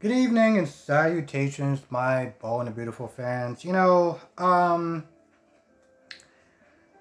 Good evening and salutations, my bold and beautiful fans.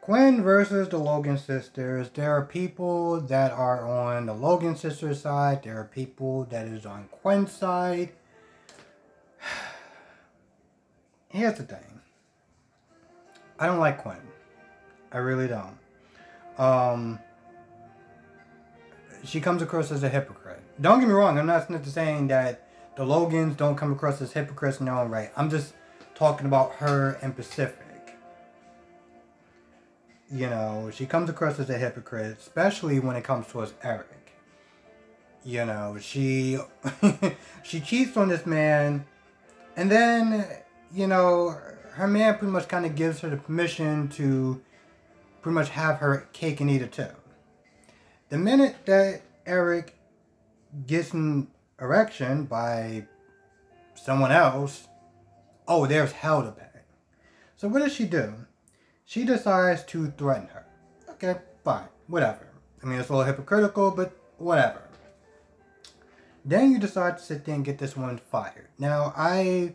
Quinn versus the Logan sisters. There are people that are on the Logan sisters side. There are people that is on Quinn's side. Here's the thing. I don't like Quinn. I really don't. Um, she comes across as a hypocrite. Don't get me wrong. I'm not saying that the Logans don't come across as hypocrites in their own right. I'm just talking about her in Pacific. She comes across as a hypocrite, especially when it comes towards Eric. She she cheats on this man, and then, her man pretty much kind of gives her the permission to pretty much have her cake and eat it too. The minute that Eric gets an erection by someone else, oh, there's hell to pay. So what does she do? She decides to threaten her. Okay, fine, whatever. I mean, it's a little hypocritical, but whatever. Then you decide to sit there and get this one fired. Now, I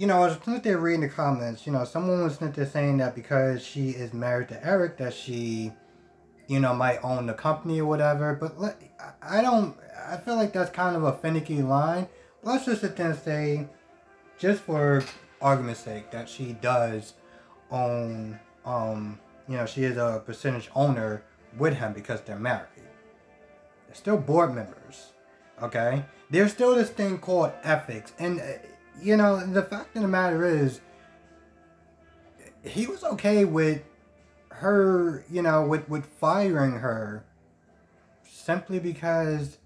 was sitting there reading the comments. Someone was sitting there saying that because she is married to Eric, that she, might own the company or whatever. But I feel like that's kind of a finicky line. Let's just sit there and say, just for argument's sake, that she does own, she is a percentage owner with him because they're married. They're still board members, okay? There's still this thing called ethics. And, the fact of the matter is, he was okay with her, with firing her simply because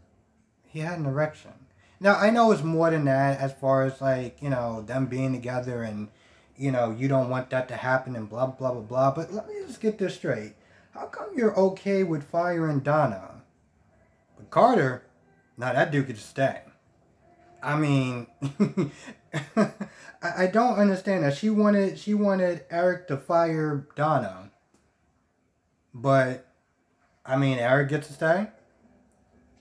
he had an erection. Now, I know it's more than that as far as, them being together and, you don't want that to happen and blah, blah, blah, blah. But let me just get this straight. How come you're okay with firing Donna? But Carter, now that dude could just stay. I mean, I don't understand that. She wanted Eric to fire Donna. But, I mean, Eric gets to stay?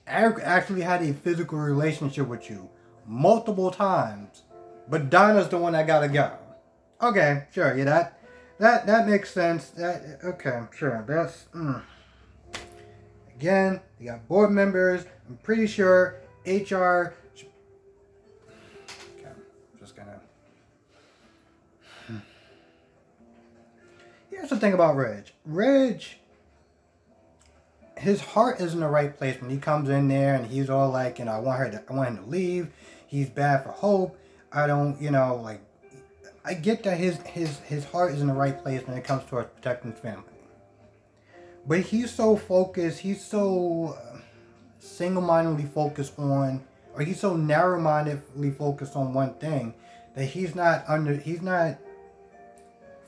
Eric actually had a physical relationship with you multiple times. But Donna's the one that gotta go. Okay, sure, yeah, that makes sense. Okay, sure, that's, Again, you got board members. I'm pretty sure HR... Okay, I'm just gonna... Here's the thing about Ridge, his heart is in the right place when he comes in there and he's all like, I want him to leave. He's bad for Hope. I don't, I get that his heart is in the right place when it comes towards protecting his family. But he's so focused, he's so single-mindedly focused on, or he's so narrow-mindedly focused on one thing, that he's not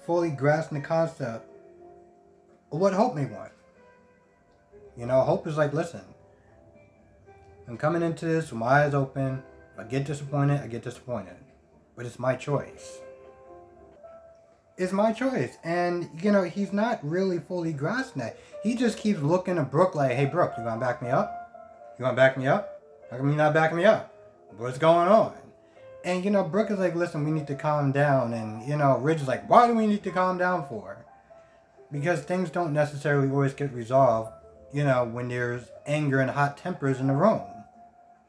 fully grasping the concept of what Hope may want. Hope is like, listen, I'm coming into this with my eyes open. If I get disappointed, I get disappointed. But it's my choice. It's my choice. And, he's not really fully grasping that. He just keeps looking at Brooke like, hey, Brooke, you gonna back me up? You gonna back me up? How come you're not backing me up? What's going on? And, Brooke is like, listen, we need to calm down. And, Ridge is like, why do we need to calm down for? Because things don't necessarily always get resolved, when there's anger and hot tempers in the room.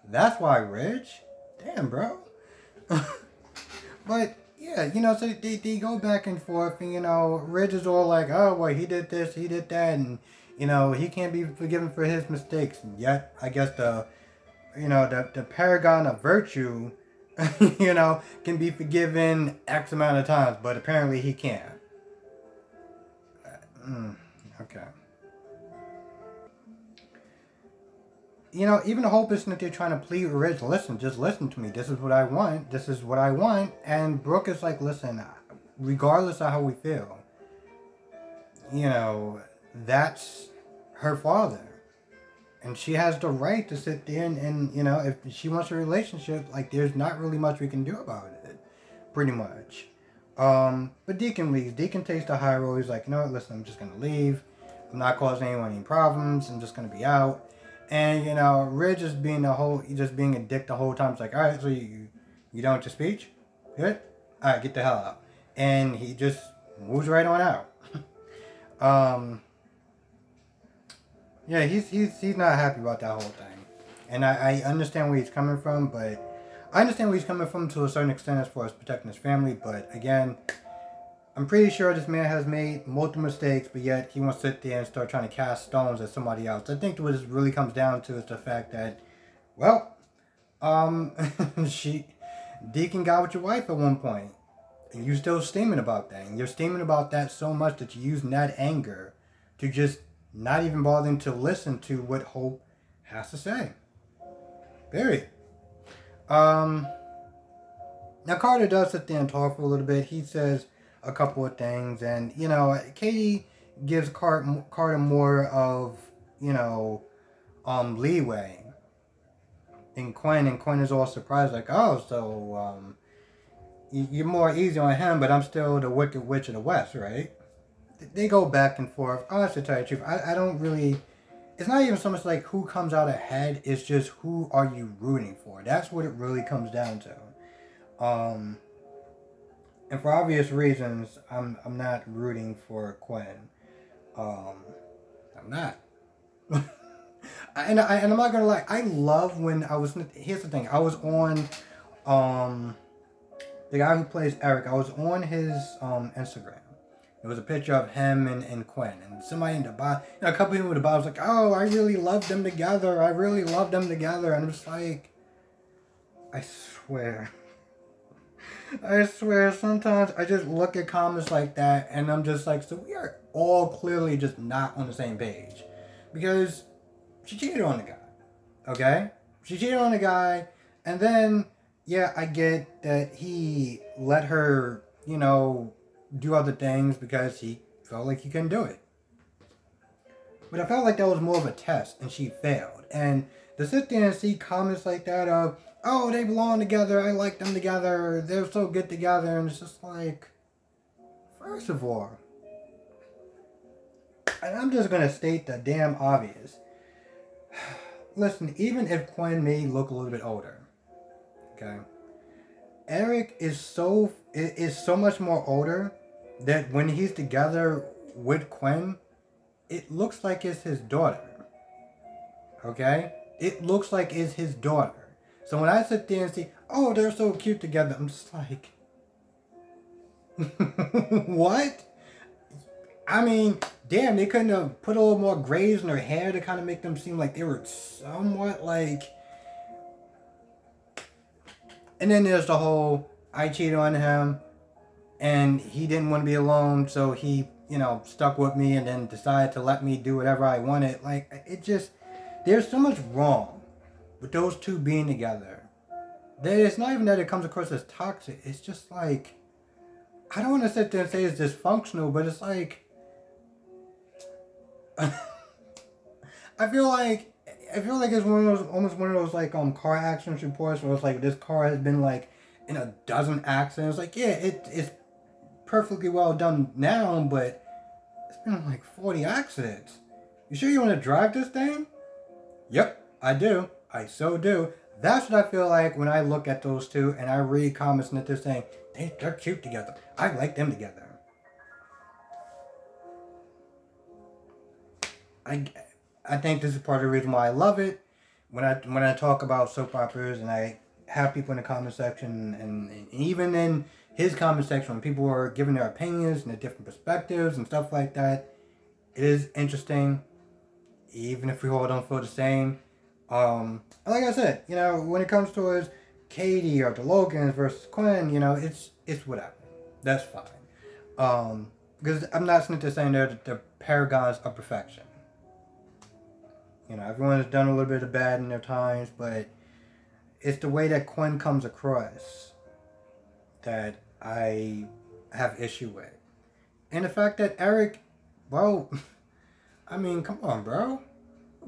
That's why, Ridge. Damn, bro. But, yeah, so they go back and forth, and, Ridge is all like, oh, well, he did this, he did that, and, he can't be forgiven for his mistakes. And yet, I guess the paragon of virtue, can be forgiven X amount of times, but apparently he can't. Okay. Even Hope isn't that they're trying to plead Ridge. Listen, just listen to me. This is what I want. This is what I want. And Brooke is like, listen, regardless of how we feel, that's her father. And she has the right to sit there and if she wants a relationship, there's not really much we can do about it. Pretty much. But Deacon leaves. Deacon takes the high road. He's like, listen, I'm just going to leave. I'm not causing anyone any problems. I'm just going to be out. And Ridge just being a dick the whole time. It's like, all right, so you done with your speech? Good. All right, get the hell out. And he just moves right on out. Yeah, he's not happy about that whole thing, and I understand where he's coming from, but I understand where he's coming from to a certain extent as far as protecting his family. But again, I'm pretty sure this man has made multiple mistakes, but yet he wants to sit there and start trying to cast stones at somebody else. I think what this really comes down to is the fact that, well, Deacon got with your wife at one point, and you're still steaming about that. And you're steaming about that so much that you're using that anger to just not even bothering to listen to what Hope has to say. Period. Now Carter does sit there and talk for a little bit. He says a couple of things, and Katie gives Carter more of leeway than Quinn, and Quinn is all surprised, like, oh, so you're more easy on him, but I'm still the Wicked Witch of the West, right? They go back and forth. Honestly, to tell you the truth, I don't really... It's not even so much like who comes out ahead. It's just who are you rooting for. That's what it really comes down to. And for obvious reasons, I'm not rooting for Quinn. I'm not. and I'm not gonna lie. I love when I was... Here's the thing. I was on... the guy who plays Eric. I was on his Instagram. It was a picture of him and Quinn. And somebody in the bottom, a couple people in the bottom was like, oh, I really love them together. I really love them together. And I'm just like, I swear. I swear, sometimes I just look at comments like that and I'm just like, so we are all clearly just not on the same page. Because she cheated on the guy. Okay? She cheated on the guy. And then, yeah, I get that he let her, do other things because he felt like he couldn't do it. But I felt like that was more of a test and she failed. And to sit there and see comments like that of, oh, they belong together, I like them together, they're so good together, and it's just like, first of all, and I'm just going to state the damn obvious. Listen, even if Quinn may look a little bit older, okay, Eric is so much more older that when he's together with Quinn, it looks like it's his daughter. Okay? It looks like it's his daughter. So when I sit there and see, oh, they're so cute together, I'm just like, what? I mean, damn, they couldn't have put a little more grays in their hair to kind of make them seem like they were somewhat like... And then there's the whole, I cheated on him, and he didn't want to be alone, so he, stuck with me and then decided to let me do whatever I wanted. Like, it just, there's so much wrong with those two being together. That it's not even that it comes across as toxic. It's just like, I don't want to sit there and say it's dysfunctional, but it's like, I feel like it's almost one of those like car accident reports where it's like this car has been like in a dozen accidents. Like, yeah, it's perfectly well done now, but it's been like 40 accidents. You sure you want to drive this thing? Yep, I do. I so do. That's what I feel like when I look at those two and I read comments that they're saying, they're cute together. I like them together. I think this is part of the reason why I love it. When I talk about soap operas and I have people in the comment section and even in his comment section when people are giving their opinions and their different perspectives and stuff like that, it is interesting, even if we all don't feel the same. Like I said, when it comes towards Katie or the Logans versus Quinn, it's whatever. That's fine. Because I'm not sitting there saying they're paragons of perfection. Everyone has done a little bit of bad in their times, but it's the way that Quinn comes across that I have issue with. And the fact that Eric, well, I mean, come on, bro.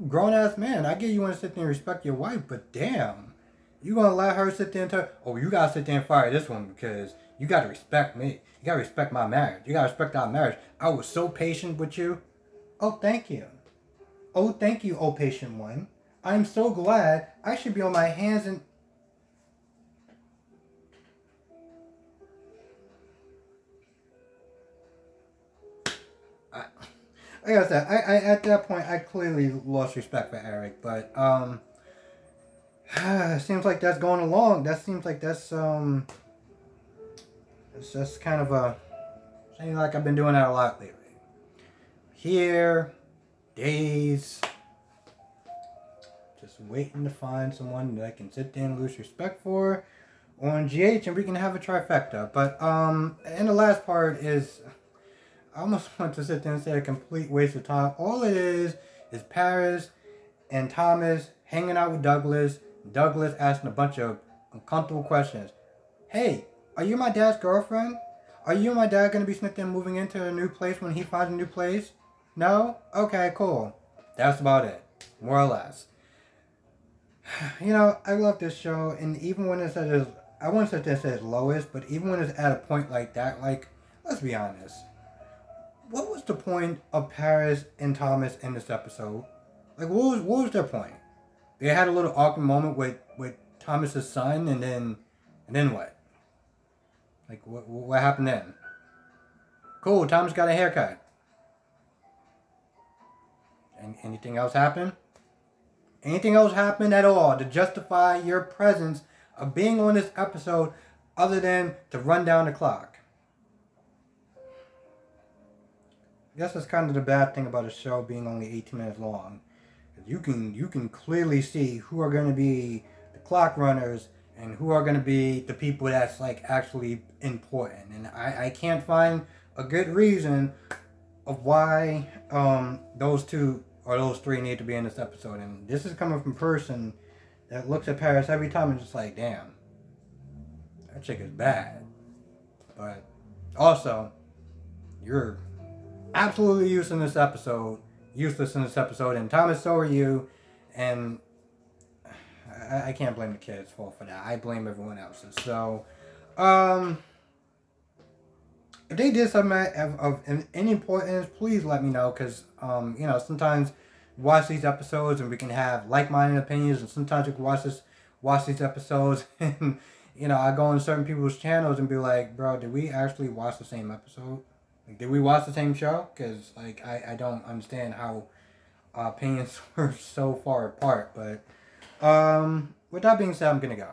Grown-ass man. I get you want to sit there and respect your wife, but damn. You going to let her sit there and tell, oh, you got to sit there and fire this one because you got to respect me. You got to respect my marriage. You got to respect our marriage. I was so patient with you. Oh, thank you. Oh, thank you, oh patient one. I'm so glad. I should be on my hands and... Like I said, I at that point, I clearly lost respect for Eric, but, it seems like that's going along. That seems like that's, it's just kind of a... Seems like I've been doing that a lot lately. Here, days, just waiting to find someone that I can sit there and lose respect for on GH, and we can have a trifecta. But, and the last part is, I almost want to sit there and say a complete waste of time. All it is Paris and Thomas hanging out with Douglas. Douglas asking a bunch of uncomfortable questions. Hey, are you my dad's girlfriend? Are you and my dad going to be sitting there moving into a new place when he finds a new place? No? Okay, cool. That's about it. More or less. You know, I love this show, and even when it's at its, I wouldn't sit there and say it's lowest, but even when it's at a point like that, like, let's be honest. What was the point of Paris and Thomas in this episode? Like, what was their point? They had a little awkward moment with Thomas's son, and then what? Like, what happened then? Cool, Thomas got a haircut. And anything else happen? Anything else happen at all to justify your presence of being on this episode other than to run down the clock? I guess that's kind of the bad thing about a show being only 18 minutes long. You can clearly see who are going to be the clock runners and who are going to be the people that's like actually important. And I can't find a good reason of why those two or those three need to be in this episode. And this is coming from a person that looks at Paris every time and just like, damn, that chick is bad. But also, you're absolutely useless in this episode, and Thomas, so are you, and I can't blame the kids' fault for that. I blame everyone else's. So, if they did something of any importance, please let me know, because, you know, sometimes we watch these episodes and we can have like-minded opinions, and sometimes we can watch these episodes and, you know, I go on certain people's channels and be like, bro, did we actually watch the same episode? Like, did we watch the same show? Because, like, I don't understand how opinions were so far apart. But, with that being said, I'm going to go.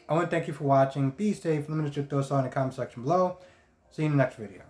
I want to thank you for watching. Be safe. Let me know your thoughts on in the comment section below. See you in the next video.